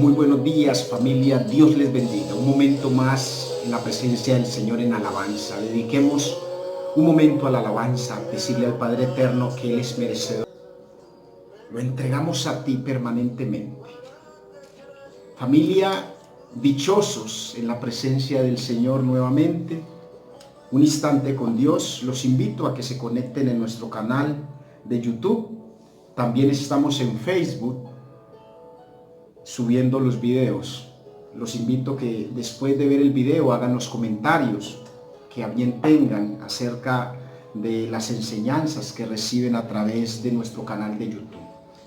Muy buenos días, familia, Dios les bendiga. Un momento más en la presencia del Señor en alabanza. Dediquemos un momento a la alabanza, decirle al Padre Eterno que Él es merecedor. Lo entregamos a ti permanentemente. Familia, dichosos en la presencia del Señor nuevamente. Un instante con Dios. Los invito a que se conecten en nuestro canal de YouTube. También estamos en Facebook subiendo los videos. Los invito a que después de ver el video hagan los comentarios que a bien tengan acerca de las enseñanzas que reciben a través de nuestro canal de YouTube.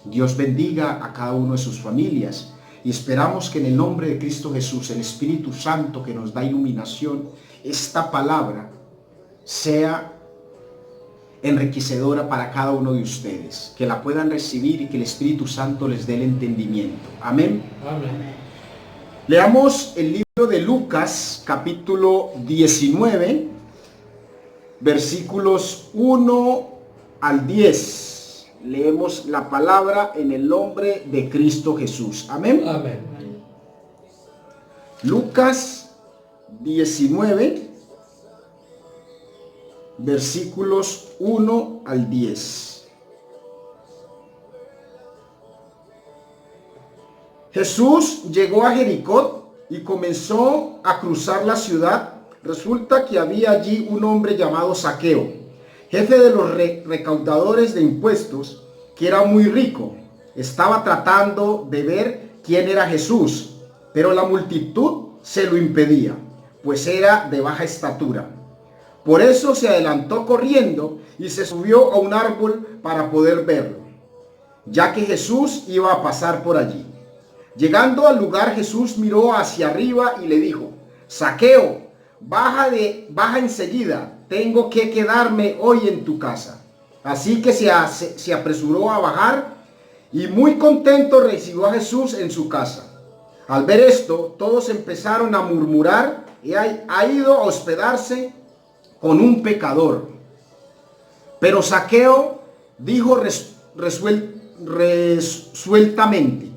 Dios bendiga a cada uno de sus familias y esperamos que en el nombre de Cristo Jesús, el Espíritu Santo que nos da iluminación, esta palabra sea enriquecedora para cada uno de ustedes, que la puedan recibir y que el Espíritu Santo les dé el entendimiento. Amén. Amén. Leamos el libro de Lucas, capítulo 19, versículos 1 al 10. Leemos la palabra en el nombre de Cristo Jesús. Amén. Amén. Lucas 19, versículos 1 al 10. Jesús llegó a Jericó y comenzó a cruzar la ciudad. Resulta que había allí un hombre llamado Zaqueo, jefe de los recaudadores de impuestos, que era muy rico. Estaba tratando de ver quién era Jesús, pero la multitud se lo impedía, pues era de baja estatura. Por eso se adelantó corriendo y se subió a un árbol para poder verlo, ya que Jesús iba a pasar por allí. Llegando al lugar, Jesús miró hacia arriba y le dijo: Zaqueo, baja enseguida, tengo que quedarme hoy en tu casa. Así que se apresuró a bajar y muy contento recibió a Jesús en su casa. Al ver esto, todos empezaron a murmurar: ha ido a hospedarse con un pecador. Pero Zaqueo dijo resueltamente: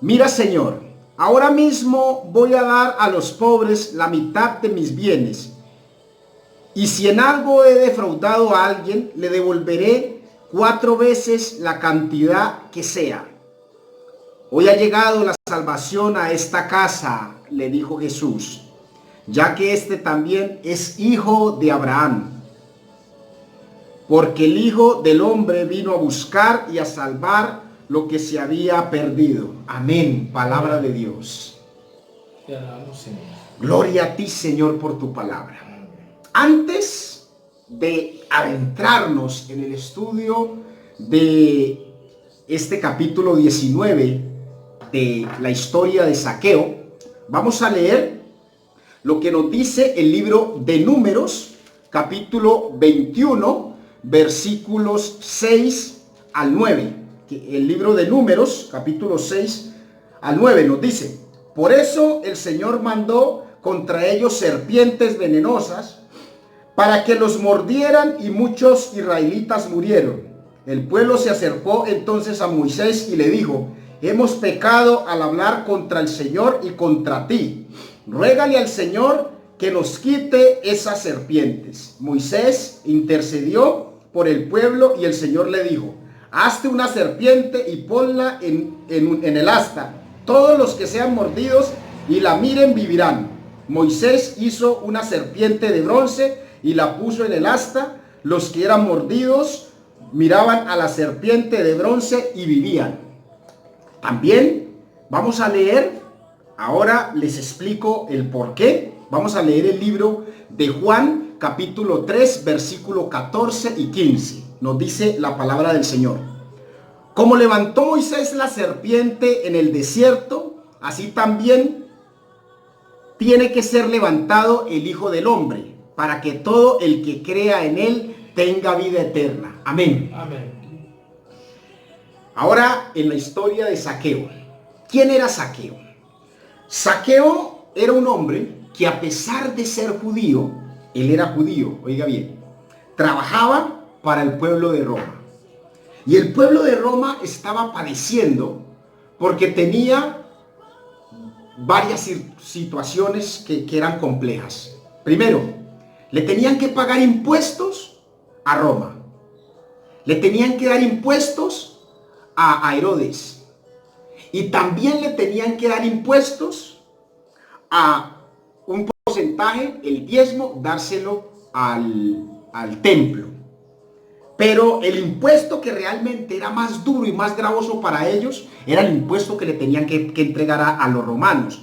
Mira, Señor, ahora mismo voy a dar a los pobres la mitad de mis bienes, y si en algo he defraudado a alguien, le devolveré 4 veces la cantidad que sea. Hoy ha llegado la salvación a esta casa, le dijo Jesús, ya que este también es hijo de Abraham, porque el Hijo del Hombre vino a buscar y a salvar lo que se había perdido. Amén. Palabra de Dios. Te alabamos, Señor. Gloria a ti, Señor, por tu palabra. Antes de adentrarnos en el estudio de este capítulo 19 de la historia de Zaqueo, vamos a leer lo que nos dice el libro de Números, capítulo 21, versículos 6 al 9. El libro de Números, capítulo 6 al 9, nos dice: Por eso el Señor mandó contra ellos serpientes venenosas para que los mordieran, y muchos israelitas murieron. El pueblo se acercó entonces a Moisés y le dijo: Hemos pecado al hablar contra el Señor y contra ti. Ruégale al Señor que nos quite esas serpientes. Moisés intercedió por el pueblo y el Señor le dijo: Hazte una serpiente y ponla en el asta. Todos los que sean mordidos y la miren vivirán. Moisés hizo una serpiente de bronce y la puso en el asta. Los que eran mordidos miraban a la serpiente de bronce y vivían. También vamos a leer, ahora les explico el por qué. Vamos a leer el libro de Juan, capítulo 3, versículo 14 y 15. Nos dice la palabra del Señor: Como levantó Moisés la serpiente en el desierto, así también tiene que ser levantado el Hijo del Hombre, para que todo el que crea en él tenga vida eterna. Amén. Amén. Ahora en la historia de Zaqueo. ¿Quién era Zaqueo? Zaqueo era un hombre que, a pesar de ser judío, él era judío, oiga bien, trabajaba para el pueblo de Roma. Y el pueblo de Roma estaba padeciendo porque tenía varias situaciones que eran complejas. Primero, le tenían que pagar impuestos a Roma. Le tenían que dar impuestos a Herodes. Y también le tenían que dar impuestos a un porcentaje, el diezmo, dárselo al templo. Pero el impuesto que realmente era más duro y más gravoso para ellos era el impuesto que le tenían que entregar a los romanos.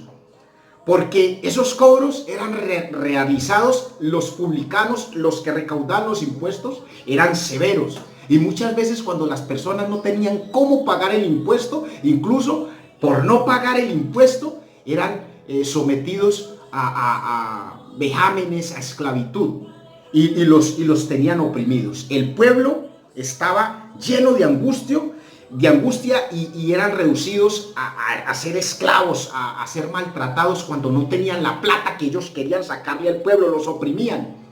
Porque esos cobros eran realizados, los publicanos, los que recaudaban los impuestos, eran severos. Y muchas veces cuando las personas no tenían cómo pagar el impuesto, incluso por no pagar el impuesto, eran sometidos a vejámenes, a esclavitud. Y los tenían oprimidos. El pueblo estaba lleno de angustia y eran reducidos a ser esclavos, a ser maltratados cuando no tenían la plata que ellos querían sacarle al pueblo, los oprimían.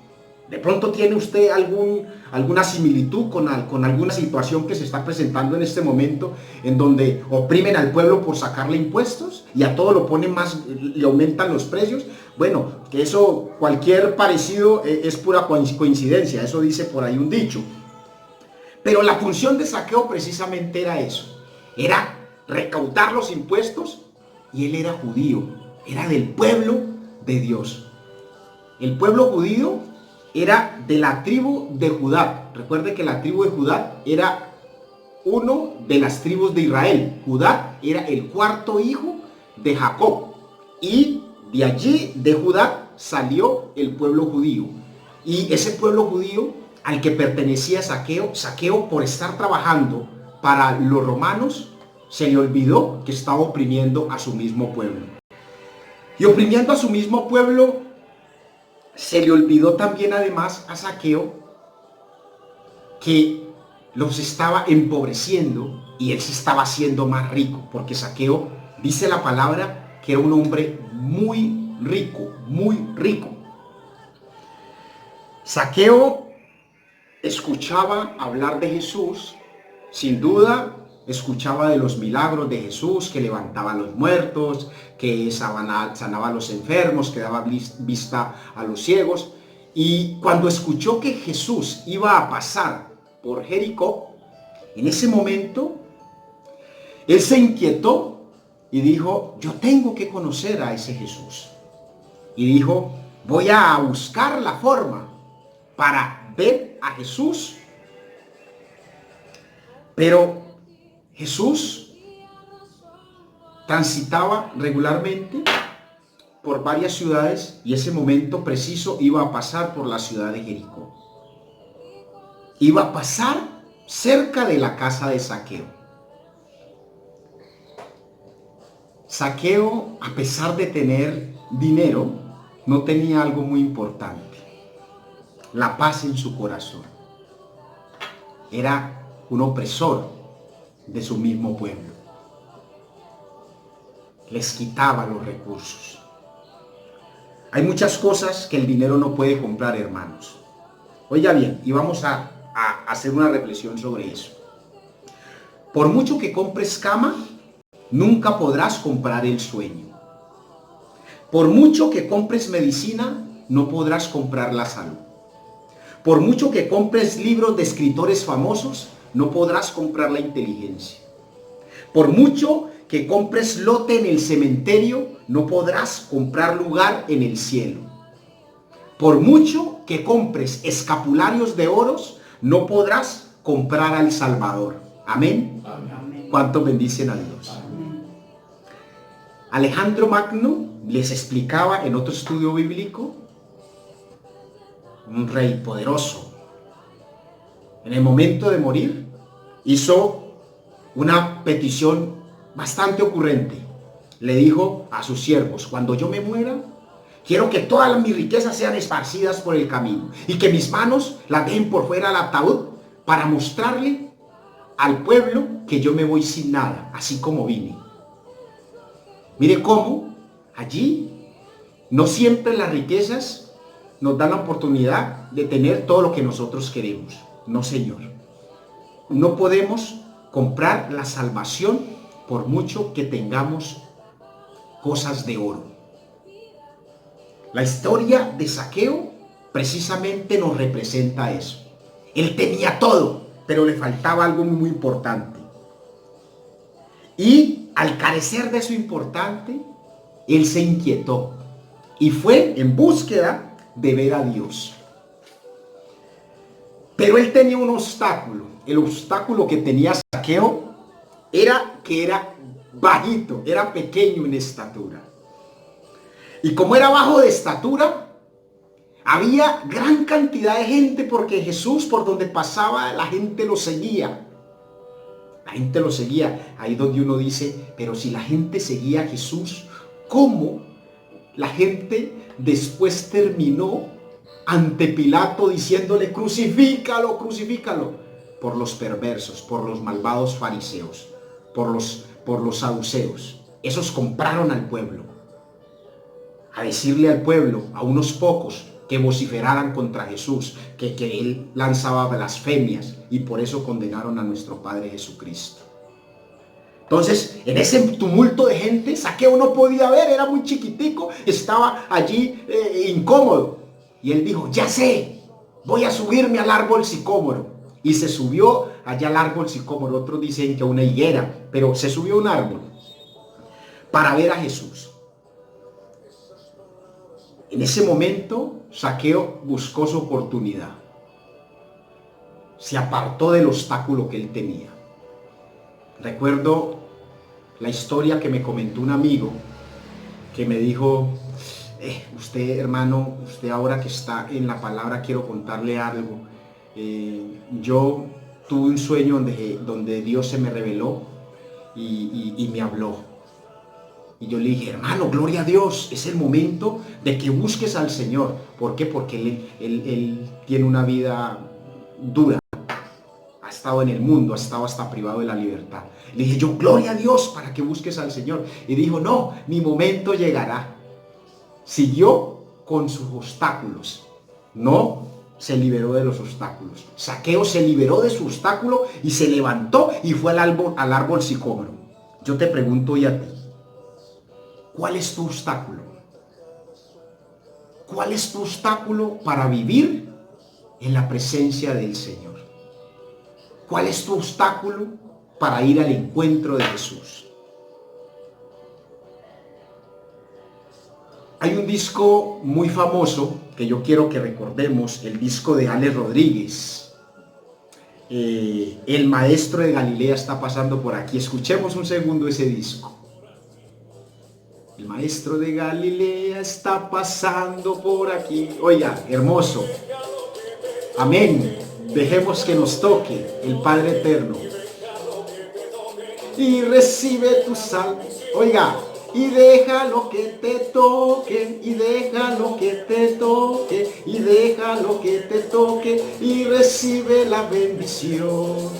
De pronto tiene usted alguna similitud con alguna situación que se está presentando en este momento, en donde oprimen al pueblo por sacarle impuestos y a todo lo ponen más, le aumentan los precios. Bueno, que eso, cualquier parecido es pura coincidencia, eso dice por ahí un dicho. Pero la función de Zaqueo precisamente era eso, era recaudar los impuestos, y él era judío, era del pueblo de Dios. El pueblo judío era de la tribu de Judá. Recuerde que la tribu de Judá era uno de las tribus de Israel. Judá era el cuarto hijo de Jacob, y de allí, de Judá, salió el pueblo judío. Y ese pueblo judío al que pertenecía Zaqueo, por estar trabajando para los romanos, se le olvidó que estaba oprimiendo a su mismo pueblo. Y oprimiendo a su mismo pueblo, se le olvidó también además a Zaqueo que los estaba empobreciendo, y él se estaba haciendo más rico, porque Zaqueo, dice la palabra, que era un hombre muy rico, muy rico. Zaqueo escuchaba hablar de Jesús, sin duda escuchaba de los milagros de Jesús, que levantaba a los muertos, que sanaba a los enfermos, que daba vista a los ciegos. Y cuando escuchó que Jesús iba a pasar por Jericó, en ese momento él se inquietó y dijo: yo tengo que conocer a ese Jesús. Y dijo: voy a buscar la forma para ver a Jesús. Pero Jesús transitaba regularmente por varias ciudades, y ese momento preciso iba a pasar por la ciudad de Jericó. Iba a pasar cerca de la casa de Zaqueo. Zaqueo, a pesar de tener dinero, no tenía algo muy importante: la paz en su corazón. Era un opresor de su mismo pueblo. Les quitaba los recursos. Hay muchas cosas que el dinero no puede comprar, hermanos. Oiga bien, y vamos a hacer una reflexión sobre eso. Por mucho que compres cama, nunca podrás comprar el sueño. Por mucho que compres medicina, no podrás comprar la salud. Por mucho que compres libros de escritores famosos, no podrás comprar la inteligencia. Por mucho que compres lote en el cementerio, no podrás comprar lugar en el cielo. Por mucho que compres escapularios de oros, no podrás comprar al Salvador. Amén. Amén. ¿Cuántos bendicen a Dios? Amén. Alejandro Magno les explicaba en otro estudio bíblico, un rey poderoso, en el momento de morir, hizo una petición bastante ocurrente. Le dijo a sus siervos: cuando yo me muera, quiero que todas mis riquezas sean esparcidas por el camino, y que mis manos las dejen por fuera del ataúd, para mostrarle al pueblo que yo me voy sin nada, así como vine. Mire cómo allí no siempre las riquezas nos dan la oportunidad de tener todo lo que nosotros queremos. No, señor. No podemos comprar la salvación por mucho que tengamos cosas de oro. La historia de Zaqueo precisamente nos representa eso. Él tenía todo, pero le faltaba algo muy importante. Y al carecer de eso importante, él se inquietó y fue en búsqueda de ver a Dios. Pero él tenía un obstáculo. El obstáculo que tenía Zaqueo era que era bajito, era pequeño en estatura. Y como era bajo de estatura, había gran cantidad de gente porque Jesús, por donde pasaba, la gente lo seguía. La gente lo seguía. Ahí donde uno dice, pero si la gente seguía a Jesús, ¿cómo la gente después terminó ante Pilato diciéndole, crucifícalo, crucifícalo? Por los perversos, por los malvados fariseos, por los saduceos. Esos compraron al pueblo. A decirle al pueblo, a unos pocos, que vociferaran contra Jesús, que él lanzaba blasfemias, y por eso condenaron a nuestro Padre Jesucristo. Entonces, en ese tumulto de gente, Zaqueo no podía ver, era muy chiquitico, estaba allí incómodo. Y él dijo, ya sé, voy a subirme al árbol sicómoro. Y se subió allá al árbol sicómoro. Otros dicen que a una higuera, pero se subió a un árbol para ver a Jesús. En ese momento, Zaqueo buscó su oportunidad. Se apartó del obstáculo que él tenía. Recuerdo la historia que me comentó un amigo que me dijo, usted hermano, usted ahora que está en la palabra, quiero contarle algo. Yo tuve un sueño donde Dios se me reveló y me habló. Y yo le dije, hermano, gloria a Dios, es el momento de que busques al Señor. ¿Por qué? Porque él tiene una vida dura. Ha estado en el mundo, ha estado hasta privado de la libertad. Le dije yo, gloria a Dios para que busques al Señor. Y dijo, no, mi momento llegará. Siguió con sus obstáculos. No se liberó de los obstáculos. Zaqueo se liberó de su obstáculo y se levantó y fue al árbol sicómoro. Yo te pregunto hoy a ti, ¿cuál es tu obstáculo? ¿Cuál es tu obstáculo para vivir en la presencia del Señor? ¿Cuál es tu obstáculo para ir al encuentro de Jesús? Hay un disco muy famoso que yo quiero que recordemos, el disco de Alex Rodríguez. El maestro de Galilea está pasando por aquí. Escuchemos un segundo ese disco. El maestro de Galilea está pasando por aquí. Oiga, hermoso. Amén. Dejemos que nos toque el Padre Eterno. Y recibe tu sal. Oiga, y deja lo que te toque, y deja lo que te toque, y deja lo que te toque, y recibe la bendición.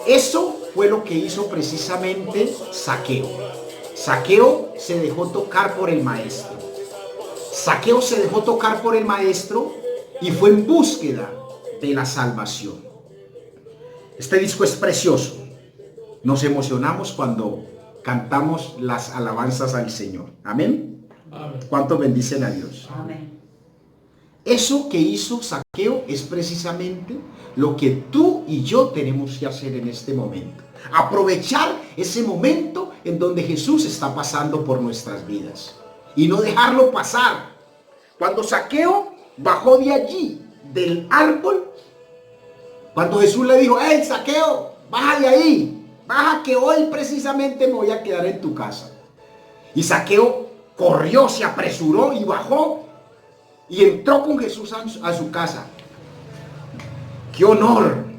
Eso fue lo que hizo precisamente Zaqueo. Zaqueo se dejó tocar por el maestro. Zaqueo se dejó tocar por el maestro y fue en búsqueda de la salvación. Este disco es precioso. Nos emocionamos cuando cantamos las alabanzas al Señor. Amén. Amén. ¿Cuántos bendicen a Dios? Amén. Eso que hizo Zaqueo es precisamente lo que tú y yo tenemos que hacer en este momento. Aprovechar ese momento en donde Jesús está pasando por nuestras vidas y no dejarlo pasar. Cuando Zaqueo bajó de allí, del árbol, cuando Jesús le dijo, hey Zaqueo, baja de ahí, baja que hoy precisamente me voy a quedar en tu casa. Y Zaqueo corrió, se apresuró y bajó y entró con Jesús a su casa. ¡Qué honor!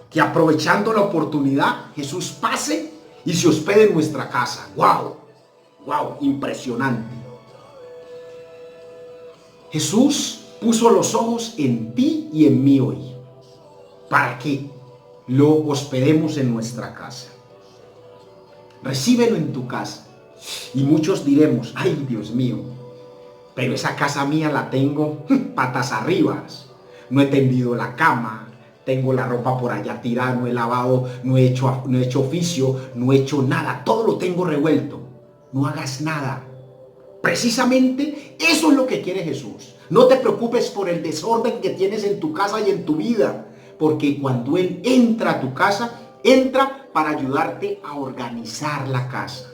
Que aprovechando la oportunidad, Jesús pase y se hospede en nuestra casa. ¡Wow! ¡Wow! Impresionante. Jesús puso los ojos en ti y en mí hoy, para que lo hospedemos en nuestra casa. Recíbelo en tu casa. Y muchos diremos, ay Dios mío, pero esa casa mía la tengo patas arriba. No he tendido la cama, tengo la ropa por allá tirada, no he lavado, no he hecho oficio, no he hecho nada, todo lo tengo revuelto. no hagas nada. Precisamente eso es lo que quiere Jesús. No te preocupes por el desorden que tienes en tu casa y en tu vida, porque cuando Él entra a tu casa, entra para ayudarte a organizar la casa.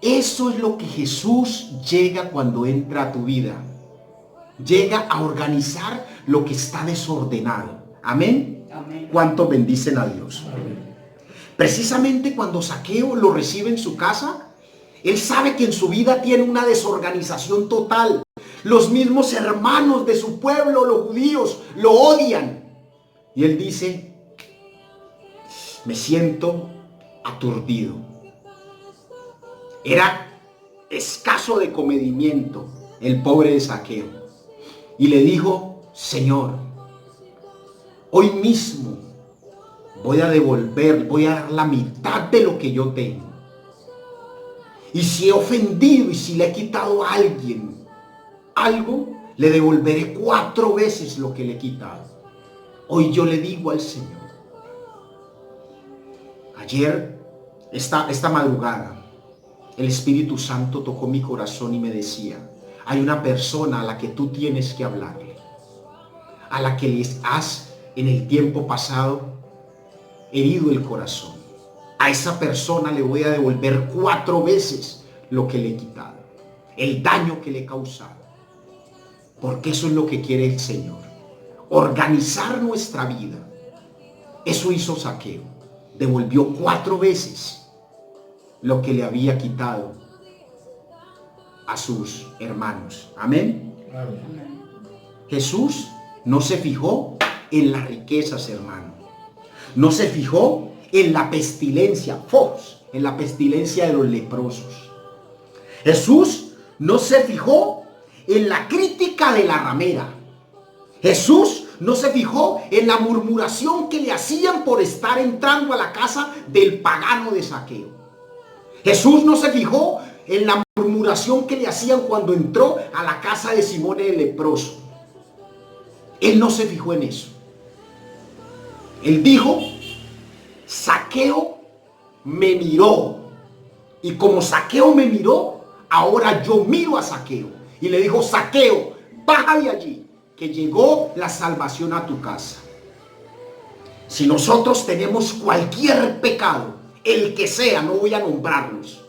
Eso es lo que Jesús llega cuando entra a tu vida. Llega a organizar lo que está desordenado. Amén. Amén. ¿Cuántos bendicen a Dios? Amén. Precisamente cuando Zaqueo lo recibe en su casa, él sabe que en su vida tiene una desorganización total. Los mismos hermanos de su pueblo, los judíos, lo odian. Y él dice, me siento aturdido. Era escaso de comedimiento el pobre de Zaqueo. Y le dijo, Señor, hoy mismo voy a dar la mitad de lo que yo tengo. Y si he ofendido y si le he quitado a alguien algo, le devolveré 4 veces lo que le he quitado. Hoy yo le digo al Señor. Ayer, esta madrugada, el Espíritu Santo tocó mi corazón y me decía, hay una persona a la que tú tienes que hablarle, a la que les has en el tiempo pasado herido el corazón. A esa persona le voy a devolver 4 veces lo que le he quitado, el daño que le he causado. Porque eso es lo que quiere el Señor, organizar nuestra vida. Eso hizo Zaqueo, devolvió 4 veces lo que le había quitado a sus hermanos. Amén. Amén. Jesús no se fijó en las riquezas, hermano. No se fijó en la pestilencia, en la pestilencia de los leprosos. Jesús no se fijó en la crítica de la ramera. Jesús no se fijó en la murmuración que le hacían por estar entrando a la casa del pagano de Zaqueo. Jesús no se fijó en la murmuración que le hacían cuando entró a la casa de Simón el leproso. Él no se fijó en eso. Él dijo, Zaqueo me miró. Y como Zaqueo me miró, ahora yo miro a Zaqueo. Y le dijo, Zaqueo, baja de allí, que llegó la salvación a tu casa. Si nosotros tenemos cualquier pecado, el que sea, no voy a nombrarlos,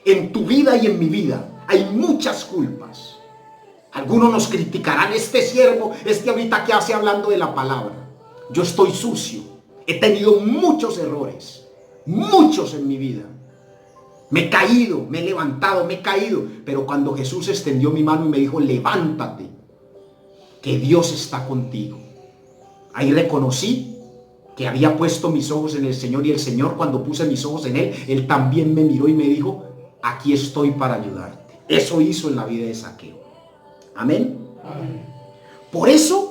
en tu vida y en mi vida, hay muchas culpas. Algunos nos criticarán, este siervo, ahorita que hace hablando de la palabra. Yo estoy sucio, he tenido muchos errores, muchos en mi vida. Me he caído, me he levantado, me he caído. Pero cuando Jesús extendió mi mano y me dijo, levántate, que Dios está contigo. Ahí reconocí que había puesto mis ojos en el Señor, y el Señor, cuando puse mis ojos en Él, Él también me miró y me dijo, aquí estoy para ayudarte. Eso hizo en la vida de Zaqueo. Amén. Amén. Por eso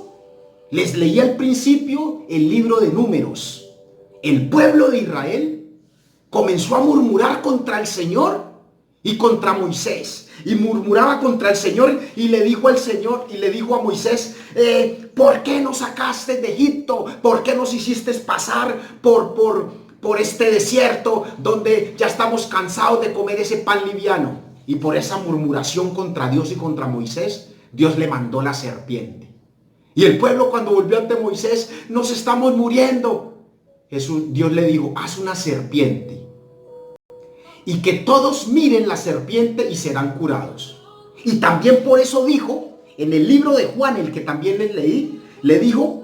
les leí al principio el libro de Números. El pueblo de Israel comenzó a murmurar contra el Señor y contra Moisés. Y murmuraba contra el Señor y le dijo al Señor y le dijo a Moisés, ¿por qué nos sacaste de Egipto? ¿Por qué nos hiciste pasar por este desierto donde ya estamos cansados de comer ese pan liviano? Y por esa murmuración contra Dios y contra Moisés, Dios le mandó la serpiente. Y el pueblo, cuando volvió ante Moisés, nos estamos muriendo. Dios le dijo, haz una serpiente y que todos miren la serpiente y serán curados. Y también por eso dijo, en el libro de Juan, el que también les leí, le dijo,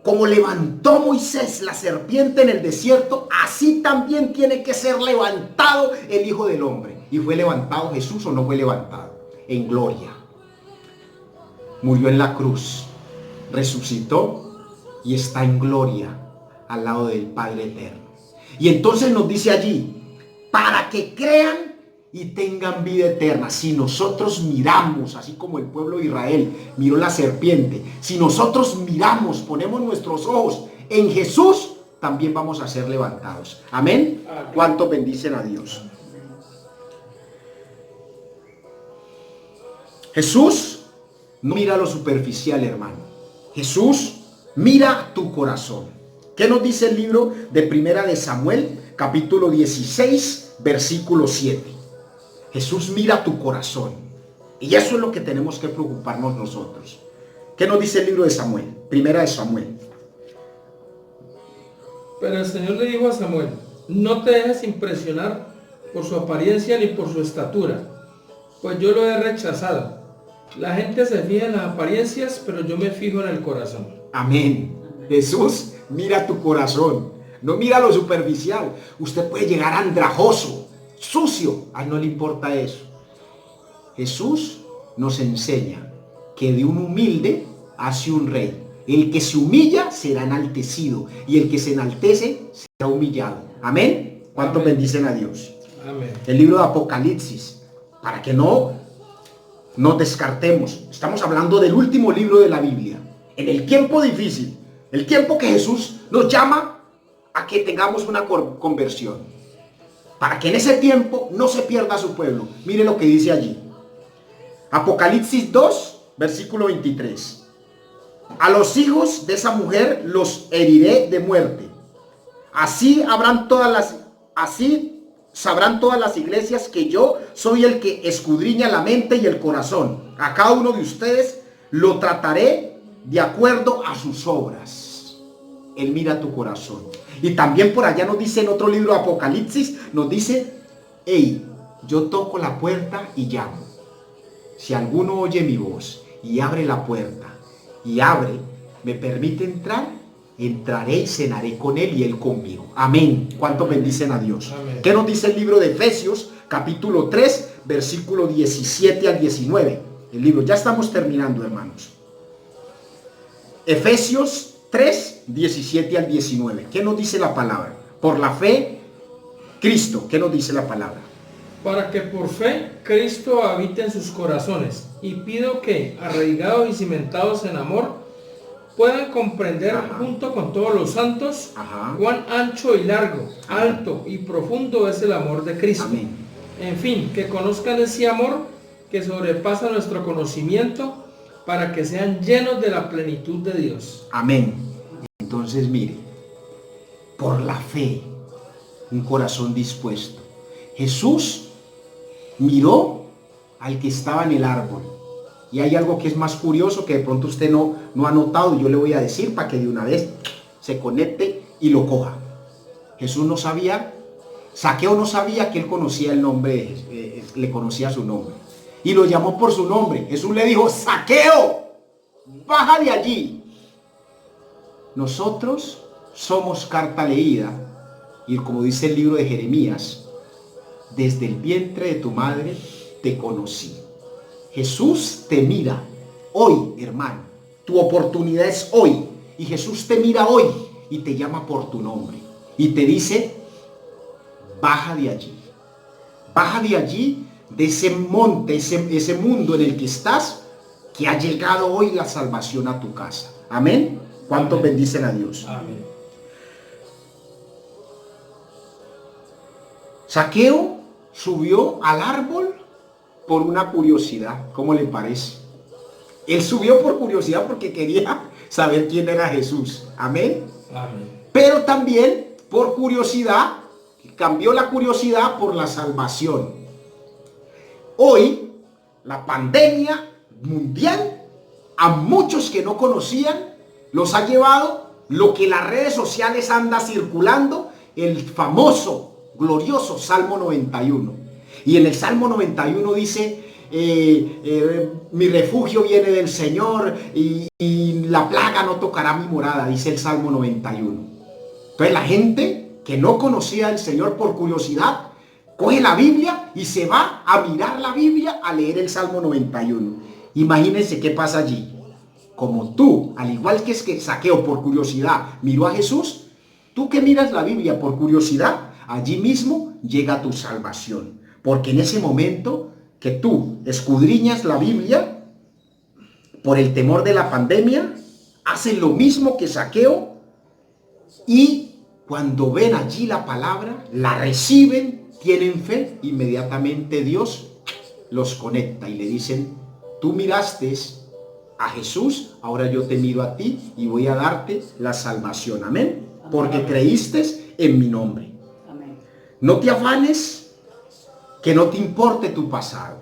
como levantó Moisés la serpiente en el desierto, así también tiene que ser levantado el Hijo del Hombre. ¿Y fue levantado Jesús o no fue levantado? En gloria. Murió en la cruz, resucitó y está en gloria al lado del Padre Eterno. Y entonces nos dice allí, para que crean y tengan vida eterna. Si nosotros miramos, así como el pueblo de Israel miró la serpiente, si nosotros miramos, ponemos nuestros ojos en Jesús, también vamos a ser levantados. Amén. ¿Cuántos bendicen a Dios? Jesús no mira lo superficial, hermano. Jesús mira tu corazón. ¿Qué nos dice el libro de Primera de Samuel, capítulo 16, versículo 7? Jesús mira tu corazón. Y eso es lo que tenemos que preocuparnos nosotros. ¿Qué nos dice el libro de Samuel? Primera de Samuel. Pero el Señor le dijo a Samuel: no te dejes impresionar por su apariencia ni por su estatura, pues yo lo he rechazado. La gente se fija en las apariencias, pero yo me fijo en el corazón. Amén. Jesús mira tu corazón, no mira lo superficial. Usted puede llegar andrajoso, sucio, a él no le importa eso. Jesús nos enseña que de un humilde hace un rey. El que se humilla será enaltecido y el que se enaltece será humillado. Amén. ¿Cuántos bendicen a Dios? Amén. El libro de Apocalipsis, para que no nos descartemos. Estamos hablando del último libro de la Biblia. En el tiempo difícil, el tiempo que Jesús nos llama a que tengamos una conversión. Para que en ese tiempo no se pierda su pueblo. Mire lo que dice allí. Apocalipsis 2, versículo 23. A los hijos de esa mujer los heriré de muerte. Así sabrán todas las iglesias que yo soy el que escudriña la mente y el corazón. A cada uno de ustedes lo trataré de acuerdo a sus obras. Él mira tu corazón. Y también por allá nos dice en otro libro de Apocalipsis, nos dice: hey, yo toco la puerta y llamo. Si alguno oye mi voz y abre la puerta, y abre, me permite entrar, entraré y cenaré con él y él conmigo. Amén. ¿Cuántos bendicen a Dios? Amén. ¿Qué nos dice el libro de Efesios, capítulo 3, versículo 17 al 19? El libro, ya estamos terminando, hermanos. Efesios 3, 17 al 19. ¿Qué nos dice la palabra? Por la fe, Cristo. ¿Qué nos dice la palabra? Para que por fe Cristo habite en sus corazones, y pido que, arraigados y cimentados en amor, puedan comprender junto con todos los santos cuán ancho y largo, alto y profundo es el amor de Cristo. Amén. En fin, que conozcan ese amor que sobrepasa nuestro conocimiento, para que sean llenos de la plenitud de Dios. Amén. Entonces mire, por la fe, un corazón dispuesto. Jesús miró al que estaba en el árbol. Y hay algo que es más curioso que de pronto usted no ha notado, y yo le voy a decir para que de una vez se conecte y lo coja. Jesús no sabía, Zaqueo no sabía que él conocía el nombre, le conocía su nombre. Y lo llamó por su nombre. Jesús le dijo: Zaqueo, baja de allí. Nosotros somos carta leída. Y como dice el libro de Jeremías, desde el vientre de tu madre te conocí. Jesús te mira hoy, hermano. Tu oportunidad es hoy. Y Jesús te mira hoy y te llama por tu nombre. Y te dice: baja de allí. Baja de allí, de ese monte, ese mundo en el que estás, que ha llegado hoy la salvación a tu casa. Amén. ¿Cuántos bendicen a Dios? Amén. Zaqueo subió al árbol por una curiosidad. ¿Cómo le parece? Él subió por curiosidad porque quería saber quién era Jesús. Amén. Amén. Pero también por curiosidad, cambió la curiosidad por la salvación. Hoy, la pandemia mundial, a muchos que no conocían, los ha llevado lo que las redes sociales anda circulando, el famoso, glorioso Salmo 91. Y en el Salmo 91 dice: mi refugio viene del Señor y la plaga no tocará mi morada, dice el Salmo 91. Entonces la gente que no conocía al Señor por curiosidad, coge la Biblia y se va a mirar la Biblia, a leer el Salmo 91. Imagínense qué pasa allí. Como tú, al igual que es que Zaqueo por curiosidad miró a Jesús, tú que miras la Biblia por curiosidad, allí mismo llega tu salvación. Porque en ese momento que tú escudriñas la Biblia, por el temor de la pandemia, hacen lo mismo que Zaqueo, y cuando ven allí la palabra, la reciben, tienen fe, inmediatamente Dios los conecta y le dicen: tú miraste a Jesús, ahora yo te miro a ti y voy a darte la salvación. Amén. Porque creíste en mi nombre. Amén. No te afanes que no te importe tu pasado.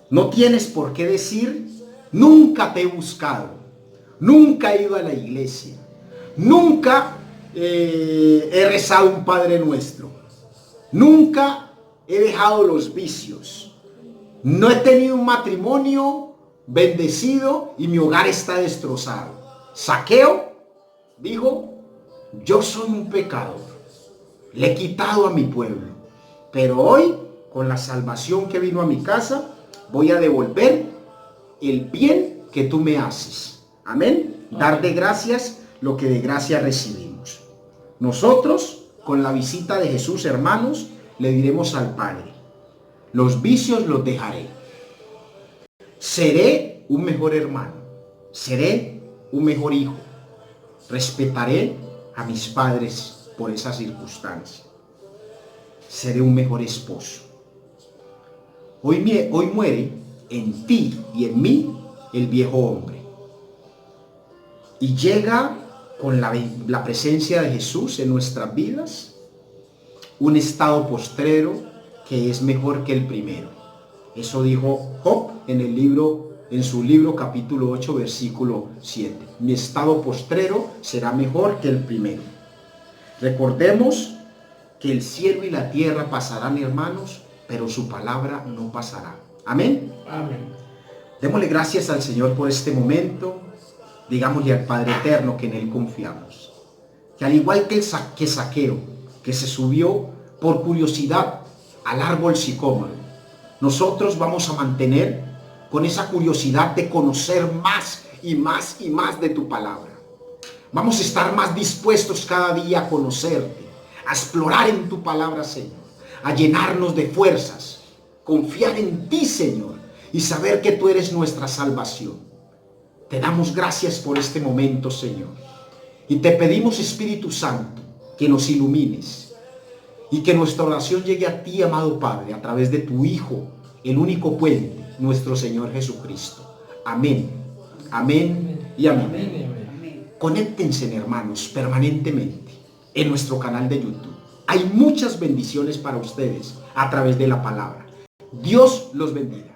No tienes por qué decir, nunca te he buscado, nunca he ido a la iglesia, nunca he rezado un Padre Nuestro, nunca he dejado los vicios, no he tenido un matrimonio bendecido y mi hogar está destrozado. Zaqueo dijo, yo soy un pecador, le he quitado a mi pueblo, pero hoy con la salvación que vino a mi casa voy a devolver el bien que tú me haces. Amén. Dar de gracias lo que de gracia recibimos. Nosotros, con la visita de Jesús, hermanos, le diremos al Padre, los vicios los dejaré. Seré un mejor hermano. Seré un mejor hijo. Respetaré a mis padres por esa circunstancia. Seré un mejor esposo. Hoy muere en ti y en mí el viejo hombre. Y llega con la presencia de Jesús en nuestras vidas un estado postrero que es mejor que el primero. Eso dijo Job en su libro capítulo 8 versículo 7. Mi estado postrero será mejor que el primero. Recordemos que el cielo y la tierra pasarán, hermanos, pero su palabra no pasará. Amén. Amén. Démosle gracias al Señor por este momento. Digámosle al Padre Eterno que en Él confiamos. Que al igual que Zaqueo, que se subió por curiosidad al árbol sicómoro, nosotros vamos a mantener con esa curiosidad de conocer más y más y más de tu palabra. Vamos a estar más dispuestos cada día a conocerte, a explorar en tu palabra, Señor, a llenarnos de fuerzas, confiar en ti, Señor, y saber que tú eres nuestra salvación. Te damos gracias por este momento, Señor. Y te pedimos, Espíritu Santo, que nos ilumines y que nuestra oración llegue a ti, amado Padre, a través de tu Hijo, el único puente, nuestro Señor Jesucristo. Amén. Amén y amén. Amén. Conéctense, hermanos, permanentemente en nuestro canal de YouTube. Hay muchas bendiciones para ustedes a través de la palabra. Dios los bendiga.